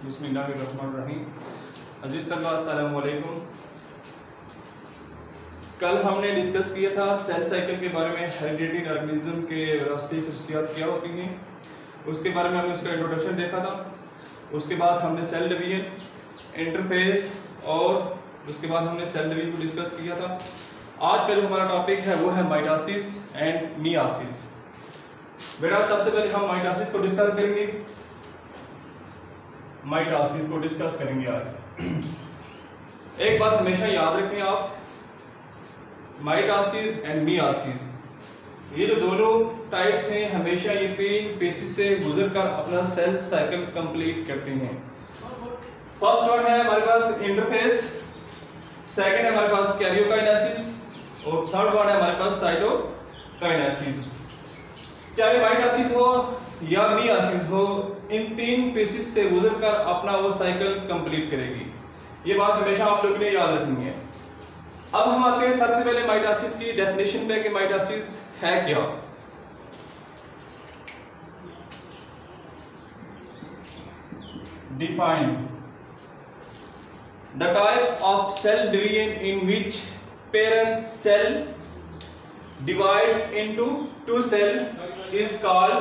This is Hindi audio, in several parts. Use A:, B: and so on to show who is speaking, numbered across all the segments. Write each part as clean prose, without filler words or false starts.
A: बिस्मिल्लाहिर्रहमानिर्रहीम। अजीज़ तलबा अस्सलामु अलैकुम। कल हमने डिस्कस किया था सेल साइकिल के बारे में, हेरिडिटरी ऑर्गेनिज्म के विरासती खसूसियात क्या होती हैं, उसके बारे में हमने उसका इंट्रोडक्शन देखा था। उसके बाद हमने सेल डिवीजन, इंटरफेस और उसके बाद हमने सेल डिवीजन को डिस्कस किया था। आज का जो हमारा टॉपिक है वो है माइटोसिस एंड मियोसिस। बेटा सबसे पहले हम माइटोसिस को डिस्कस करेंगे। माइटोसिस को डिस्कस करेंगे आज। एक बात हमेशा याद रखें आप, माइटोसिस एंड मियोसिस ये जो दोनों टाइप्स हैं हमेशा ये तीन फेजेस से गुजरकर अपना सेल साइकिल कंप्लीट करते हैं। फर्स्ट वन है हमारे पास इंटरफेस, सेकंड है हमारे पास कैरियोकाइनेसिस और थर्ड वन है हमारे पास साइटोकाइनेसिस। चाहे माइटोसिस हो या मियोसिस हो, इन तीन फेजेस से गुजरकर अपना वो साइकिल कंप्लीट करेगी। ये बात हमेशा आप लोगों ने याद रखनी है। अब हम आते हैं सबसे पहले माइटोसिस की डेफिनेशन पे कि माइटोसिस है क्या। Define the type of cell division in which parent cell divide into two cell is called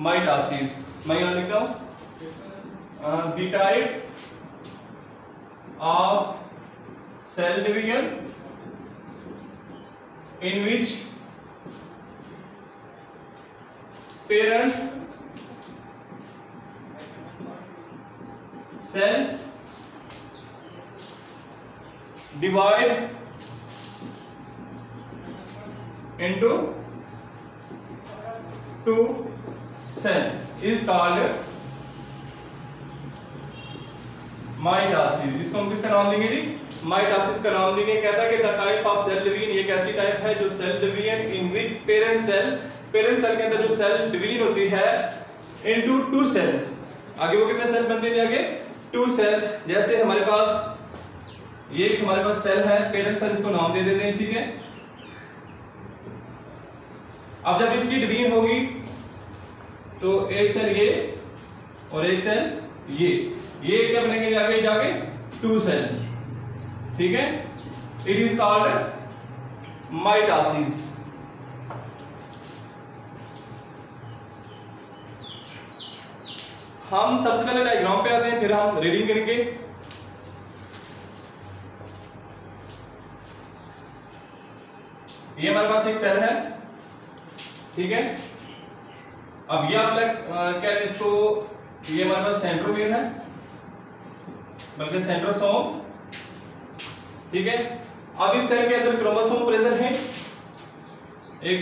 A: mitosis. मैं यहां लिखता हूं the type of cell division in which parent cell divide into two cell is called mitosis. इसको हम किसका नाम देंगे जी? माइटोसिस का नाम देंगे। कहता है कि the type of cell division, ये एक ऐसी टाइप है जो cell division in which parent cell के अंदर जो सेल डिवीजन होती है इनटू टू सेल्स। आगे वो कितने सेल बनते हैं आगे? Two cells. जैसे हमारे पास ये हमारे पास सेल है, पेरेंट सेल, इसको नाम दे देते हैं, ठीक है। अब जब इसकी डिवीजन होगी तो एक सेल ये और एक सेल ये क्या बनेंगे आगे जाके? टू सेल, ठीक है। It is called mitosis. हम सबसे पहले डायग्राम पे आते हैं, फिर हम रीडिंग करेंगे। ये हमारे पास एक सेल है, ठीक है। अब ये आप क्या इसको, ये हमारे पास सेंट्रोमियर है, बल्कि सेंट्रोसोम, ठीक है। अब इस सेल के अंदर क्रोमोसोम प्रेजेंट है, एक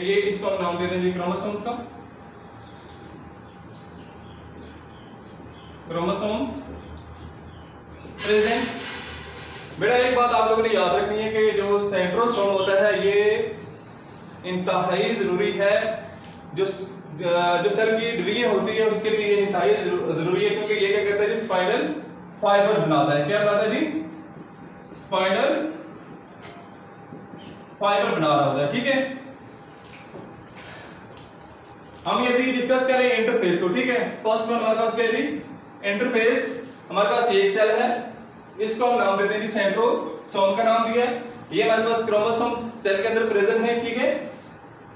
A: ये इसको हम नाम देते हैं क्रोमोसोम्स का। Chromosomes present. बेटा एक बात आप लोगों ने याद रखनी है कि जो सेंट्रोसोम होता है ये इंतहाई जरूरी है। जो सेल की डिवीजन होती है उसके लिए इंतहाई जरूरी है, क्योंकि ये क्या करता है जी? स्पाइरल फाइबर्स बनाता है। क्या बनाता है जी? स्पाइरल फाइबर बना रहा होता है, ठीक है। हम ये भी डिस्कस करें इंटरफेस को, ठीक है। फर्स्ट वन हमारे पास क्या है जी? इंटरफेस। हमारे पास एक सेल है, इसको हम नाम देते हैं जी सेंट्रोसोम का नाम दिया है। ये हमारे पास क्रोमोसोम सेल के अंदर प्रेजेंट है, ठीक है।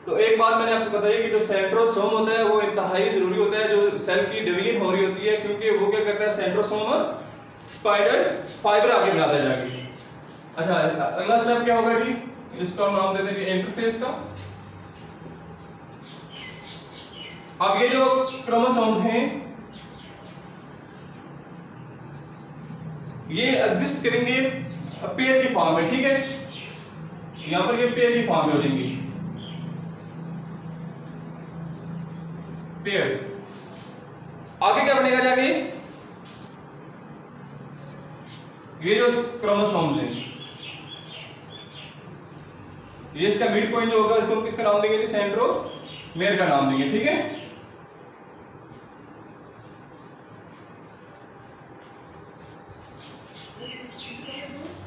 A: तो एक बात मैंने आपको बताई कि जो सेंट्रोसोम होता है वो इंतहाई जरूरी होता है जो सेल की डिवीजन हो रही होती है, क्योंकि वो क्या करता है? सेंट्रोसोम स्पाइरल फाइबर आगे बनाता जाएगी। अच्छा, अगला स्टेप क्या होगा जी? इसको हम नाम देते हैं इंटरफेस का। अब ये जो क्रोमोसोम्स हैं ये एग्जिस्ट करेंगे पेयर की फॉर्म में, ठीक है। यहां पर ये पेयर की फॉर्म में हो जाएंगी, पेयर। आगे क्या बनेगा जाके? ये जो क्रोमोसोम्स हैं ये इसका मिड पॉइंट जो होगा इसको हम किसका नाम देंगे? सेंट्रोमेयर का नाम देंगे, ठीक है।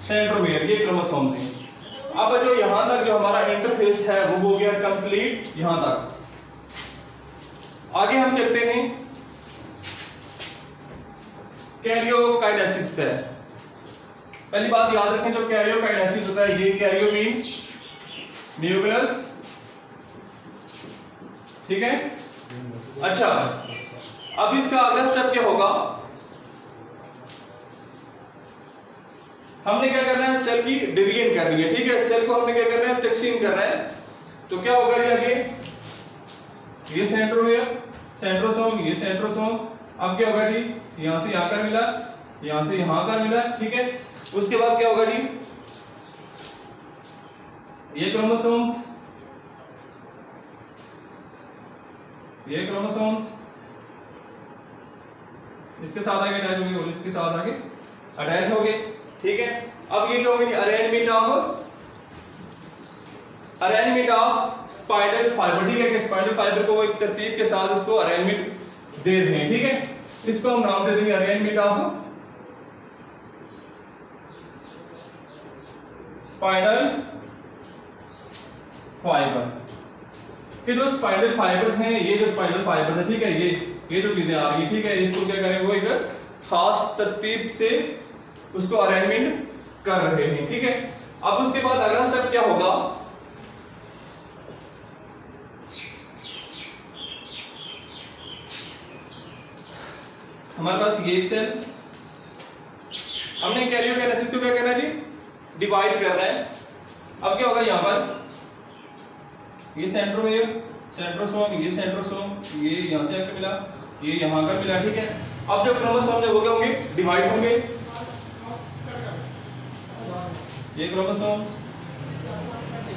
A: सेंट्रोमेयर ये क्रोमोसोम्स हैं। अब जो यहां तक जो हमारा इंटरफेस है वो हो गया कंप्लीट यहां तक। आगे हम चलते हैं कैरियोकाइनेसिस पे। पहली बात याद रखें, जो कैरियोकाइनेसिस होता है ये कैरियो मीन न्यूक्लियस, ठीक है। अच्छा, अब इसका अगला स्टेप क्या होगा, हमने क्या करना है, सेल की डिवीजन करनी है, ठीक है। सेल को हमने क्या करना है, तकसीम करना है। तो क्या होगा ये आगे, ये सेंट्रोमियर, सेंट्रोसोम, ये सेंट्रोसोम। अब क्या होगा जी, यहां से यहां का मिला, यहां से यहां का मिला, ठीक है। उसके बाद क्या होगा जी, ये क्रोमोसोम्स, ये क्रोमोसोम्स इसके साथ आगे अटैच होंगे और इसके साथ आगे अटैच हो गए, ठीक है। अब ये क्या होगी, अरेंजमेंट ऑफ स्पाइडल फाइबर, ठीक है, कि स्पाइडल फाइबर को वो एक तरतीब के साथ उसको अरेंजमेंट दे रहे हैं, ठीक है। इसको हम नाम दे देंगे अरेंजमेंट ऑफ स्पाइडल फाइबर। कि जो स्पाइडल फाइबर्स हैं, ये जो स्पाइडल फाइबर है, ठीक है, ये जो चीजें आ रही है, ठीक है, इसको क्या करेंगे, वो एक खास तरतीब से उसको अरेंजमेंट कर रहे हैं, ठीक है। अब उसके बाद अगला स्टेप क्या होगा, हमारे पास ये एक सेल, हमने कैरियोकाइनेसिस को क्या करना है जी, डिवाइड कर रहा है। अब क्या होगा, यहां पर ये सेंट्रोमियर, सेंट्रोसोम, ये सेंट्रोसोम, ये यहां से आकर मिला, ये यहां का मिला, ठीक है। अब जो क्रोमोसोम है वो क्या होंगे, डिवाइड होंगे, ये क्रोमोसोम्स,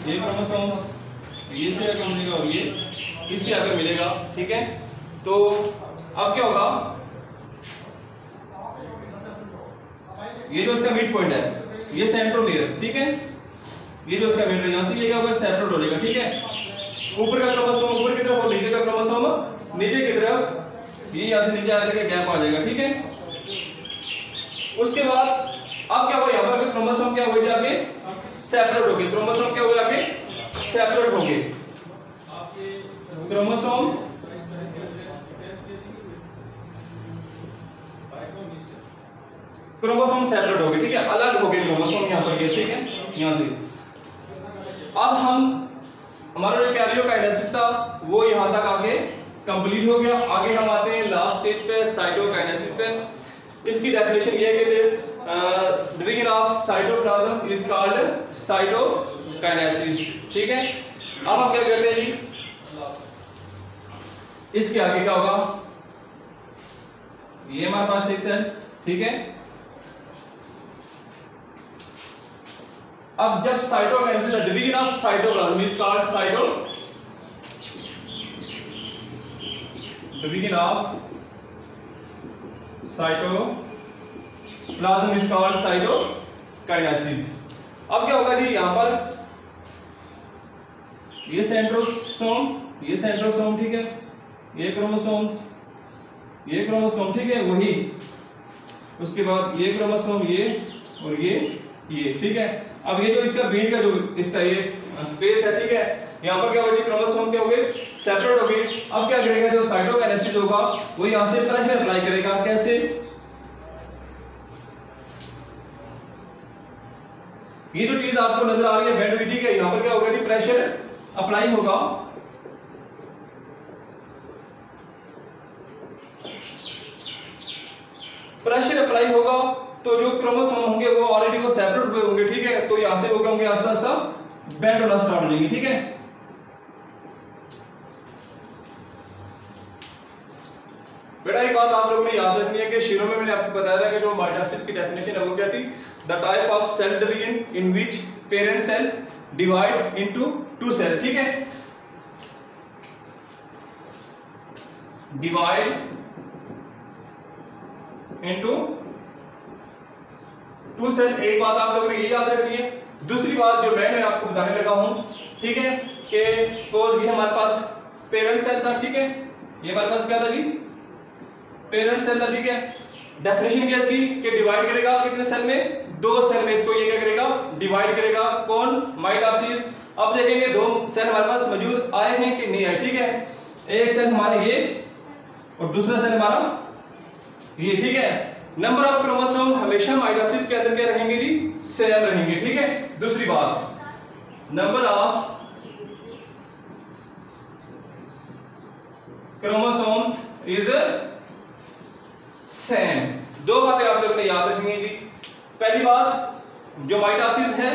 A: ये क्रोमोसोम्स, ये से आकर मिलेगा और ये इससे आकर मिलेगा, ठीक है। तो अब क्या होगा, ये जो इसका मिड पॉइंट है, ये सेंट्रोमियर, ठीक है, ये जो इसका मिड है, यहां से ये क्या होगा, सेपरेट हो जाएगा, ठीक है। ऊपर का क्रोमोसोम ऊपर की तरफ और नीचे का क्रोमोसोम नीचे की तरफ, ये यहां से नीचे आ जाएगा, गैप आ जाएगा, ठीक है। उसके बाद अब क्या होगा, यहां पर क्रोमोसोम क्या हो गए, जाके सेपरेट हो गए, क्रोमोसोम क्या हो जाके सेपरेट हो गए, क्रोमोसोम्स सेपरेट हो गए, ठीक है, अलग हो गए क्रोमोसोम यहां पर, ठीक है, यहां से। अब हमारा जो कैरियोकाइनेसिस था वो यहां तक आगे कंप्लीट हो गया। आगे हम आते हैं लास्ट स्टेज पे, साइटोकाइनेसिस पे। इसकी डेफिनेशन ये है कि division of cytoplasm is called cytokinesis, ठीक है। अब हम क्या करते हैं जी, इसके आगे क्या होगा, ये हमारे पास एक सेल, ठीक है। अब जब cytokinesis, division of cytoplasm is called division of cytoplasm is called cytokinesis. अब क्या होगा जी, यहां पर ये सेंट्रोसोम, ठीक है, ये क्रोमोसोम्स, ये क्रोमोसोम, ठीक है, वही उसके बाद ये क्रोमोसोम, ये और ये, ठीक है। अब ये जो इसका बीच का जो इसका ये स्पेस है, ठीक है, यहाँ पर क्या होगा, क्रोमोसोम क्या हो गए, सेपरेट हो गए। अब क्या करेगा, जो साइटोकाइनेसिस होगा वो यहाँ से प्रेशर अप्लाई करेगा, कैसे, ये जो चीज आपको नजर आ रही है बेंड, ठीक है, यहाँ पर क्या होगा, प्रेशर अप्लाई होगा, प्रेशर अप्लाई होगा तो जो क्रोमोसोम होंगे वो ऑलरेडी वो सेपरेट हुए होंगे, ठीक है, तो यहां से वो क्या होंगे, आस्ते आस्ते बेंड होना स्टार्ट हो जाएंगे, ठीक है। बेटा एक बात आप लोगों ने याद रखनी है कि शुरू में मैंने आपको बताया था कि जो माइटोसिस की डेफिनेशन है वो क्या थी, the type of cell division in which parent cell divide into two cell, ठीक है, डिवाइड इनटू टू सेल। एक बात आप लोगों ने ये याद रखनी है। दूसरी बात जो मैं आपको बताने लगा हूं, ठीक है, कि सपोज ये हमारे पास पेरेंट सेल था, ठीक है, ये हमारे पास क्या था जी, पेरेंट सेल था, ठीक है। डेफिनेशन क्या इसकी, कि डिवाइड करेगा कितने सेल में, दो सेल में इसको ये क्या करेगा, डिवाइड करेगा, कौन, माइटोसिस। अब देखेंगे दो सेल हमारे पास मौजूद आए हैं कि नहीं आए, ठीक है, एक सेल हमारा ये और दूसरा सेल हमारा ये, ठीक है। नंबर ऑफ क्रोमोसोम हमेशा माइटोसिस के अंदर क्या रहेंगे जी, सेम रहेंगे, ठीक है। दूसरी बात, number of chromosomes is same. दो बातें आप लोगों ने याद रखनी है जी। पहली बात, जो माइटोसिस है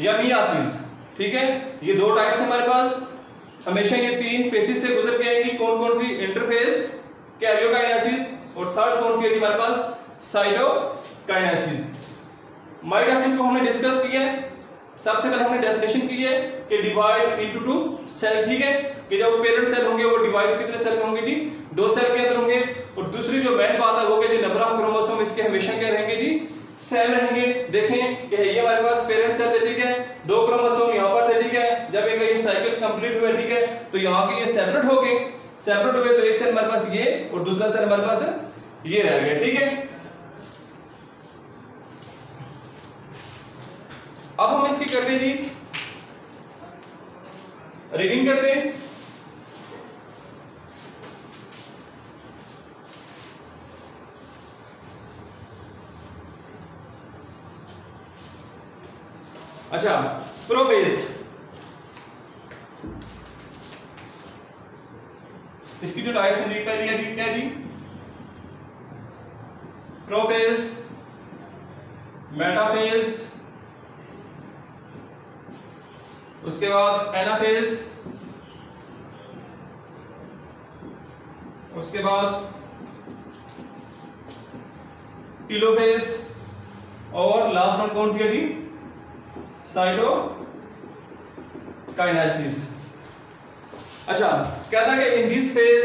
A: या मियासिस, ठीक है, ये दो टाइप्स हमारे पास, हमेशा ये तीन फेसेस से गुजर के आएंगी। कौन कौन सी? इंटरफेस, कैरियोकाइनेसिस, और थर्ड कौन सी है हमारे पास? साइटोकाइनेसिस। माइटोसिस को हमने डिस्कस किया है। सबसे पहले हमने डेफिनेशन की है कि डिवाइड इनटू टू सेल, ठीक है, कि जब पेरेंट सेल होंगे वो डिवाइड कितने सेल में होंगे जी, दो सेल के अंदर होंगे। और दूसरी जो मेन बात है वो कि नंबर ऑफ क्रोमोसोम इसके हमेशा क्या रहेंगे जी, सेम रहेंगे। देखें कि ये हमारे पास पेरेंट सेल है, ठीक है, दो क्रोमोसोम यहाँ पर थे, ठीक है, जब इनका ये साइकिल कंप्लीट हुआ, ठीक है, तो यहाँ के ये सेपरेट हो गए, सेपरेट हो गए तो एक सेल हमारे पास ये और दूसरा सेल हमारे पास ये रह गया, ठीक है। अब हम इसकी करते हैं जी रीडिंग करते हैं। अच्छा, प्रोफेज, इसकी जो टाइप्स है पहली है जी, क्या जी, प्रोफेज, मेटाफेज, उसके बाद एनाफेज, उसके बाद टीलोफेज, और लास्ट वन कौन सी है जी, साइटोकाइनेसिस। अच्छा, कहता है कि इन दिस फेज,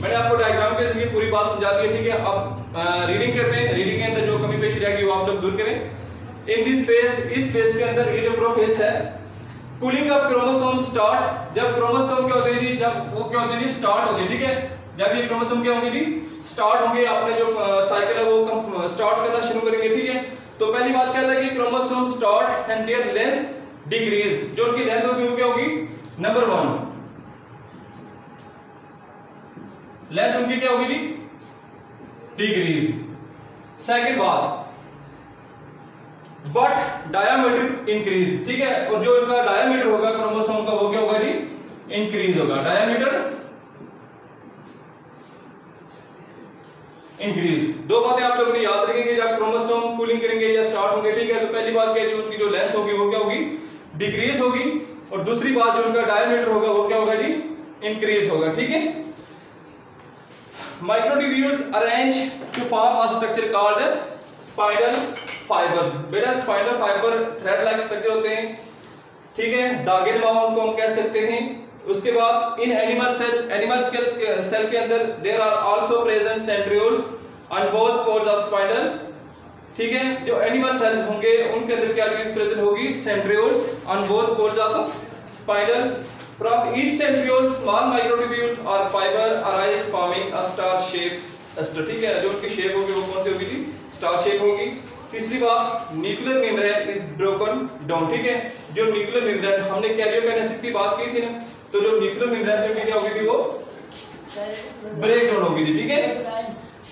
A: मैंने आपको डायग्राम के जरिए पूरी बात समझा दी है, ठीक है। अब रीडिंग करते हैं, रीडिंग के अंदर जो कमी पेशी रहेगी वो आप लोग दूर करें। इन दिस फेज, इस फेज के अंदर ये जो प्रोफेज है, कूलिंग ऑफ क्रोमोसोम स्टार्ट, जब क्रोमोसोम क्या होते हैं जी, जब वो क्या होते हैं जी, स्टार्ट होते हैं, ठीक है, जब ये क्रोमोसोम क्या होंगे जी, स्टार्ट होंगे, अपने जो साइकिल है वो स्टार्ट करना शुरू करेंगे, ठीक है। तो पहली बात कहता है कि chromosome start and there length decrease, जो उनकी लेंथ होगी वो क्या होगी, नंबर 1 लेंथ उनकी क्या होगी जी, डिक्रीज। सेकंड बात, बट डायामीटर इंक्रीज, ठीक है, और जो इनका डायामीटर होगा क्रोमोसोम का वो क्या होगा जी, इंक्रीज होगा, डायामीटर इंक्रीज। दो बातें आप लोगों ने याद रखेंगे जब क्रोमोसोम कूलिंग करेंगे या स्टार्ट होंगे, ठीक है। तो पहली बात क्या है, उनकी जो लेंथ होगी वो क्या होगी, डिक्रीज होगी, और दूसरी बात जो उनका डायमीटर होगा वो क्या होगा जी, इंक्रीज होगा, ठीक है। Microtubules arrange to form a structure called spiral fibres. बेटा spiral fibre thread like structure होते हैं, ठीक है, धागे नुमा उनको हम कह सकते हैं। उसके बाद इन एनिमल सेल के अंदर there are also present centrioles on both poles of spiral, ठीक है। जो एनिमल सेल्स होंगे उनके अंदर क्या चीज प्रेजेंट होगी, centrioles on both poles of spiral. From each centriole small microtubule और fibre arise forming a star shape aster, ठीक है, जो उनकी शेप होगी वो कौन सी होगी जी, स्टार शेप होगी। तीसरी बात, nuclear membrane is broken down, ठीक है, जो न्यूक्लियर मेम्ब्रेन, हमने कैरियोकाइनेसिस की बात की थी ना, तो जो न्यूक्लियर मेम्ब्रेन जो क्या होगी थी वो ब्रेक डाउन होगी थी, ठीक है।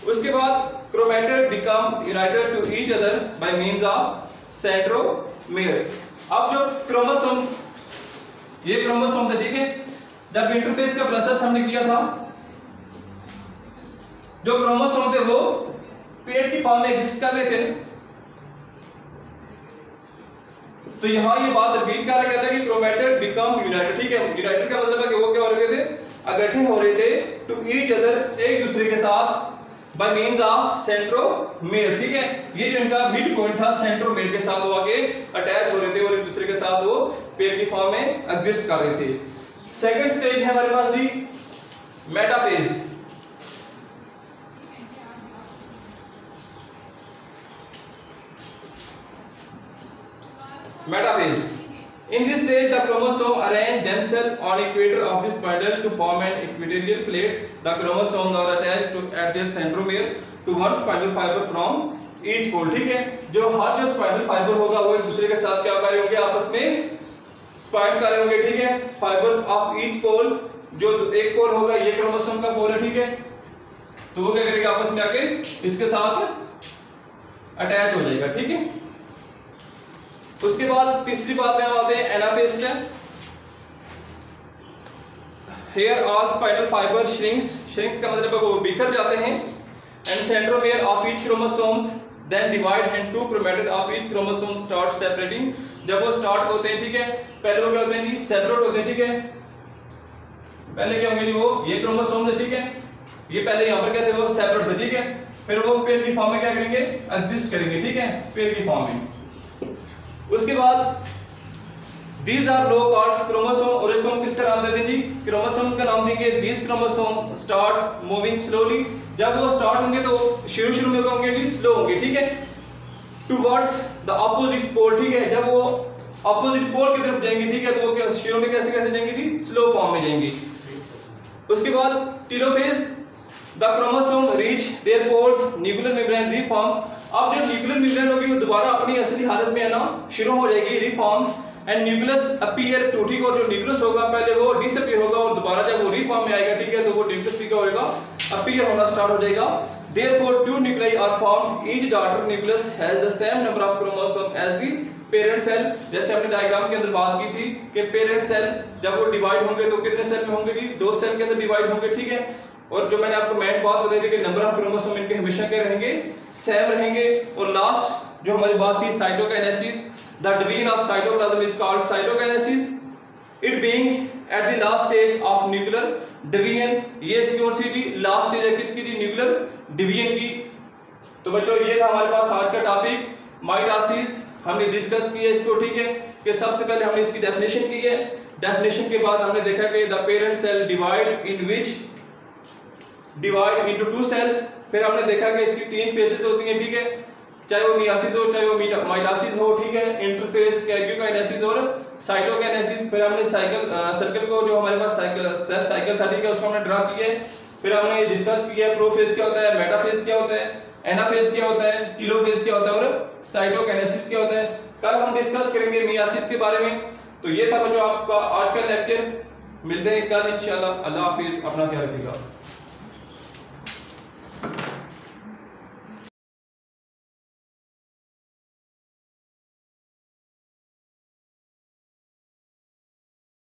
A: उसके बाद chromatid become united to each other by means of centromere. अब जो क्रोमोसोम, ये क्रोमोसोम था, ठीक है, जब इंटरफेस का प्रोसेस हमने किया था, जो क्रोमोसोम थे वो पेयर की फॉर्म में एग्जिस्ट कर रहे थे। तो यहां ये बात रिपीट कर रहा, कहता है कि क्रोमैटिड बिकम यूनाइटेड, ठीक है, यूनाइटेड का मतलब है कि वो क्या हो रहे थे, इकट्ठे हो रहे थे, टू ईच अदर, एक दूसरे के साथ, बाय मींस ऑफ सेंट्रोमेयर, ठीक है। ये जो इनका मिड पॉइंट था सेंट्रोमेयर के साथ वो आके अटैच हो रहे थे और एक दूसरे के साथ वो पेयर की फॉर्म में एग्जिस्ट कर रहे थे। सेकंड स्टेज है हमारे पास जी metaphase. Metaphase. In this stage, the chromosome arrange themselves on equator of the spindle to form an equatorial plate. The chromosomes are attached to at their centromere to one spindle fiber from each pole, ठीक है। जो हर जो स्पाइनल फाइबर होगा वो एक दूसरे के साथ क्या कर रहे होंगे, आपस में स्पाइन कर रहे होंगे, ठीक है। फाइबर ऑफ ईच पोल, जो एक पोल होगा ये क्रोमोसोम का पोल है, ठीक है, तो वो क्या करेगा, आपस में आके इसके साथ अटैच हो जाएगा, ठीक है। उसके बाद तीसरी बात में आते हैं एनाफेज का। Here all spinal fiber shrinks का मतलब है वो बिखर जाते हैं, and centromere of each chromosomes then divide and two chromatid of each chromosome start separating। जब वो स्टार्ट होते हैं, ठीक है, पहले वो क्या होते हैं जी, सेपरेट होते हैं, ठीक है। पहले क्या होंगे जी, वो ये क्रोमोसोम है, ठीक है, ये पहले यहाँ पर क्या थे, वो सेपरेट थे, ठीक है। फिर वो पेयर की फॉर्म में क्या करेंगे, एग्जिस्ट करेंगे, ठीक है, पेयर की फॉर्म में। उसके बाद These are low called chromosome, और इसको हम किसका नाम देते हैं जी, क्रोमोसोम का नाम देंगे। These chromosome start moving slowly, जब वो स्टार्ट होंगे तो शुरू में होंगे जी स्लो होंगे, ठीक है, towards the opposite pole, ठीक है, जब वो ऑपोजिट पोल की तरफ जाएंगे, ठीक है, तो वो क्या शुरू में कैसे जाएंगे जी, स्लो फॉर्म में जाएंगे। उसके बाद telophase, the chromosome reach their poles, nuclear membrane reform. अब जो न्यूक्लियर मेम्ब्रेन होगी वो दोबारा अपनी असली हालत में आना शुरू हो जाएगी, रीफॉर्म्स एंड न्यूक्लियस अपीयर टू, ठीक, और जो न्यूक्लियस होगा पहले वो डिसअपीयर होगा और दोबारा जब वो रीफॉर्म में आएगा, ठीक है, तो वो न्यूक्लियस भी क्या होगा, अपीयर होना स्टार्ट हो जाएगा। Therefore two nuclei are formed, each daughter nucleus has the same number of chromosome as the parent cell। जैसे हमने डायग्राम के अंदर बात की थी कि पेरेंट सेल जब वो डिवाइड होंगे तो कितने सेल में होंगे जी, 2 सेल के अंदर डिवाइड होंगे, ठीक है। और जो मैंने आपको मेन बात बताई थी कि नंबर ऑफ क्रोमोसोम इनके हमेशा क्या रहेंगे, सेम रहेंगे। और लास्ट जो हमारी बात थी cytokinesis, the division of cytoplasm is called cytokinesis, it being at the last stage of nuclear division. ये कौन सी जी, लास्ट स्टेज है किसकी जी, न्यूक्लियर डिवीजन की। तो बच्चों ये था हमारे पास आज का टॉपिक माइटोसिस, हमने डिस्कस किया इसको, ठीक है, कि सबसे पहले हमने इसकी डेफिनेशन की है। डेफिनेशन के बाद हमने देखा कि the parent cell divide in which divide into 2 cells. फिर हमने देखा कि इसकी 3 फेसेस होती हैं, ठीक है, चाहे वो मियासिस हो चाहे वो माइटोसिस हो, ठीक है, इंटरफेस, कैरियोकाइनेसिस और साइटोकाइनेसिस। फिर हमने सर्कल को जो हमारे पास सेल साइकिल था, ठीक है, उसको हमने ड्रा किया है। फिर हमने डिस्कस किया प्रोफेज क्या होता है, मेटाफेज क्या होता है, एनाफेज क्या होता है, टेलोफेज क्या होता है और साइटोकाइनेसिस क्या होता है। कल हम डिस्कस करेंगे मियासिस के बारे में। तो ये था बच्चों आपका आज का लेक्चर, मिलते हैं कल इंशाल्लाह। अल्लाह हाफिज, अपना ख्याल रखिएगा।